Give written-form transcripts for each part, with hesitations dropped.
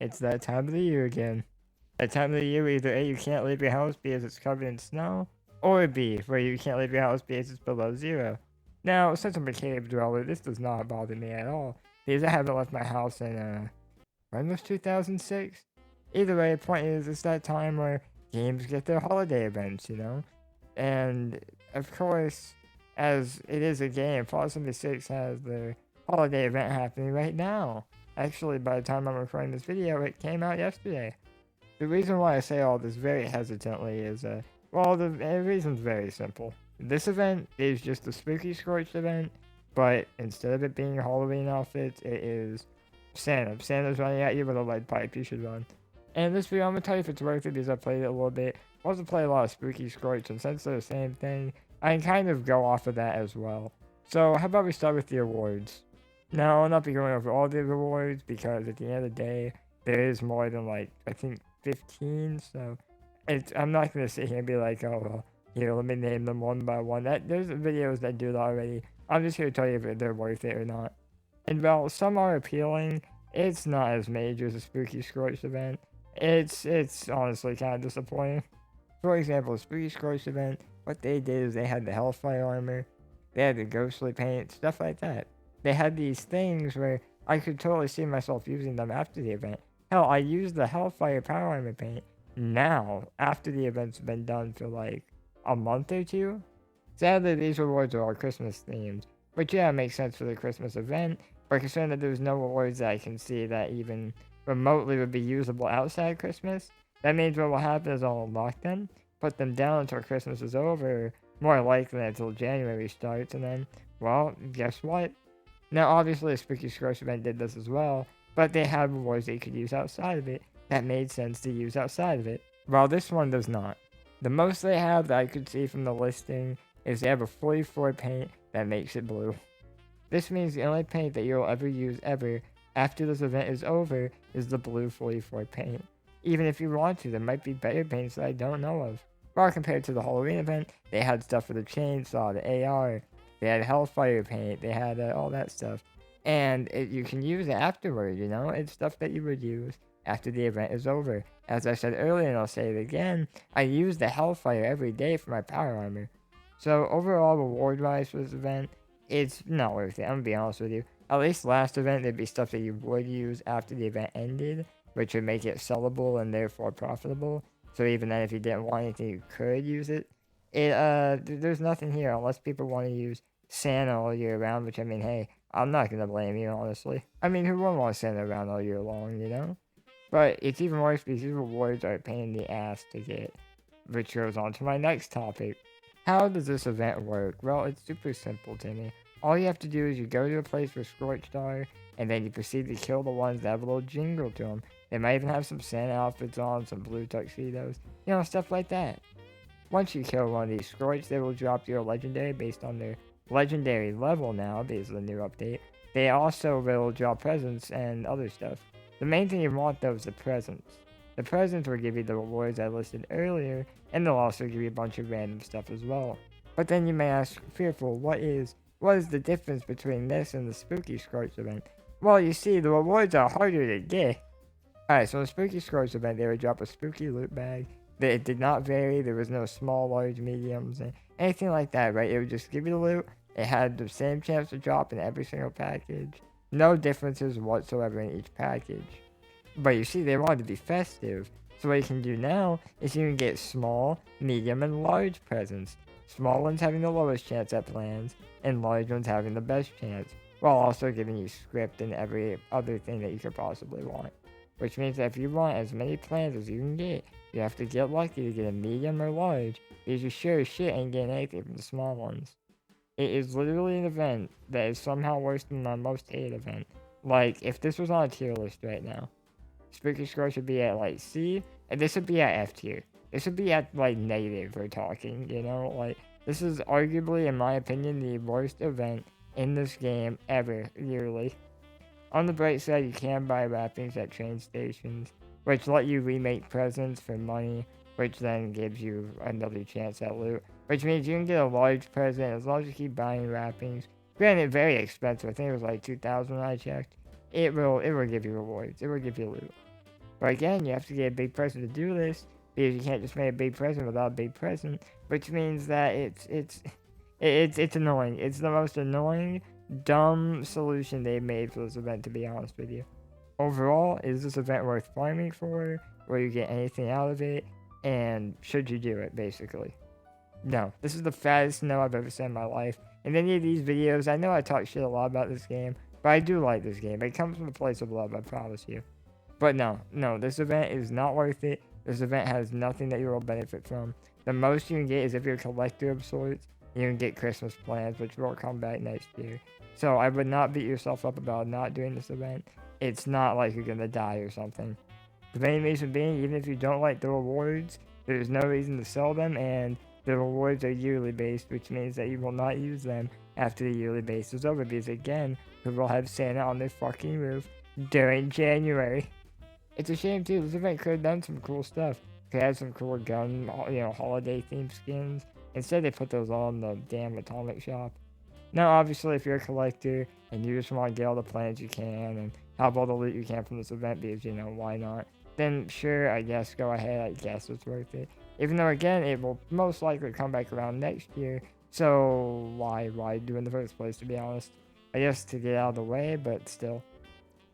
It's that time of the year again. That time of the year where either A, you can't leave your house because it's covered in snow, or B, where you can't leave your house because it's below zero. Now, since I'm a cave dweller, this does not bother me at all, because I haven't left my house in, when was 2006? Either way, the point is, it's that time where games get their holiday events, you know? And, of course, as it is a game, Fallout 76 has their holiday event happening right now. Actually, by the time I'm recording this video, it came out yesterday. The reason why I say all this very hesitantly is, well, the reason's very simple. This event is just a spooky scorched event, but instead of it being Halloween outfits, it is Santa. Santa's running at you with a lead pipe you should run. And this video, I'm gonna tell you if it's worth it because I played it a little bit. I also play a lot of spooky scorched, and since they're the same thing, I can kind of go off of that as well. So, how about we start with the awards? Now, I'll not be going over all the rewards because at the end of the day, there is more than like, I think 15, so I'm not going to sit here and be like, oh, well, here, let me name them one by one. There's videos that do that already. I'm just here to tell you if they're worth it or not. And while some are appealing, it's not as major as a Spooky Scorched event. It's honestly kind of disappointing. For example, the Spooky Scorched event, what they did is they had the Hellfire armor, they had the ghostly paint, stuff like that. They had these things where I could totally see myself using them after the event. Hell, I used the Hellfire power armor paint now, after the event's been done for like a month or two. Sadly, these rewards are all Christmas themed, but yeah, it makes sense for the Christmas event, but considering that there's no rewards that I can see that even remotely would be usable outside Christmas, that means what will happen is I'll unlock them, put them down until Christmas is over, more likely until January starts, and then, well, guess what? Now, obviously, the Spooky Scorch event did this as well, but they had rewards that you could use outside of it that made sense to use outside of it, while this one does not. The most they have that I could see from the listing is they have a 44 paint that makes it blue. This means the only paint that you'll ever use ever after this event is over is the blue 44 paint. Even if you want to, there might be better paints that I don't know of. Well, compared to the Halloween event, they had stuff for the chainsaw, the AR, they had Hellfire paint, they had all that stuff. And you can use it afterward, you know? It's stuff that you would use after the event is over. As I said earlier, and I'll say it again, I use the Hellfire every day for my power armor. So overall, reward-wise for this event, it's not worth it. I'm gonna be honest with you. At least last event, there'd be stuff that you would use after the event ended, which would make it sellable and therefore profitable. So even then, if you didn't want anything, you could use it. There's nothing here unless people want to use Santa all year round. Which I mean, hey, I'm not gonna blame you honestly. I mean, who wouldn't want Santa around all year long, you know? But it's even worse because these rewards are a pain in the ass to get. Which goes on to my next topic. How does this event work? Well, it's super simple, Timmy. All you have to do is you go to a place where Scorched are, and then you proceed to kill the ones that have a little jingle to them. They might even have some Santa outfits on, some blue tuxedos, you know, stuff like that. Once you kill one of these Scorched, they will drop you a legendary based on their legendary level now, because of the new update. They also will drop presents and other stuff. The main thing you want, though, is the presents. The presents will give you the rewards I listed earlier, and they'll also give you a bunch of random stuff as well. But then you may ask, Fearful, what is the difference between this and the Spooky Scorch event? Well, you see, the rewards are harder to get. Alright, so in the Spooky Scorch event, they would drop a spooky loot bag. It did not vary, there was no small, large, mediums, anything like that, right? It would just give you the loot. It had the same chance to drop in every single package. No differences whatsoever in each package. But you see, they wanted to be festive. So what you can do now is you can get small, medium, and large presents. Small ones having the lowest chance at plans, and large ones having the best chance, while also giving you script and every other thing that you could possibly want. Which means that if you want as many plans as you can get, you have to get lucky to get a medium or large, because you sure as shit ain't getting anything from the small ones. It is literally an event that is somehow worse than my most hated event. Like, if this was on a tier list right now, Spooky Score should be at like C, and this would be at F tier. This would be at like negative for talking, you know? Like, this is arguably, in my opinion, the worst event in this game ever, yearly. On the bright side, you can buy wrappings at train stations, which let you remake presents for money, which then gives you another chance at loot. Which means you can get a large present as long as you keep buying wrappings. Granted, very expensive. I think it was like 2,000 when I checked. It will give you rewards. It will give you loot. But again, you have to get a big present to do this because you can't just make a big present without a big present, which means that it's annoying. It's the most annoying, dumb solution they've made for this event, to be honest with you. Overall, is this event worth farming for? Will you get anything out of it? And should you do it, basically? No, this is the fattest no I've ever said in my life. In any of these videos, I know I talk shit a lot about this game, but I do like this game. It comes from a place of love, I promise you. But no, this event is not worth it. This event has nothing that you will benefit from. The most you can get is if you're a collector of sorts, you can get Christmas plans, which will come back next year. So I would not beat yourself up about not doing this event. It's not like you're gonna die or something. The main reason being, even if you don't like the rewards, there's no reason to sell them, and the rewards are yearly based, which means that you will not use them after the yearly base is over, because again, we will have Santa on their fucking roof during January. It's a shame too, this event could have done some cool stuff. Could have some cool gun, holiday themed skins. Instead they put those all in the damn atomic shop. Now obviously if you're a collector and you just want to get all the plans you can and have all the loot you can from this event because why not, then sure, I guess go ahead, I guess it's worth it. Even though again it will most likely come back around next year, so why do it in the first place, to be honest? I guess to get out of the way, but still.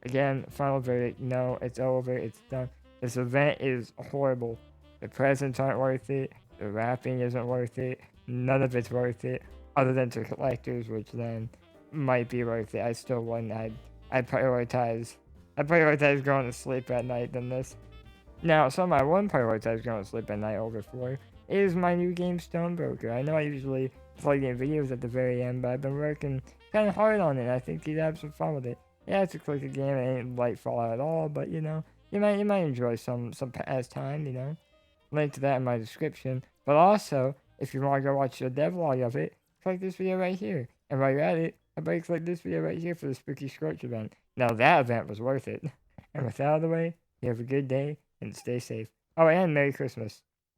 Again, final verdict, no, it's over, it's done. This event is horrible. The presents aren't worth it, the wrapping isn't worth it, none of it's worth it, other than to collectors, which then might be worth it. I still wouldn't, I'd prioritize going to sleep at night than this. Now, something I wouldn't prioritize going to sleep at night over for is my new game Stonebroker. I know I usually plug in videos at the very end, but I've been working kind of hard on it. I think you'd have some fun with it. Yeah, it's a clicker game. It ain't like Fallout at all, but you might enjoy some pastime. Link to that in my description. But also, if you want to go watch the devlog of it, click this video right here. And while you're at it, I better click this video right here for the spooky scorched event. Now that event was worth it. And with that out of the way, you have a good day and stay safe. Oh, and Merry Christmas.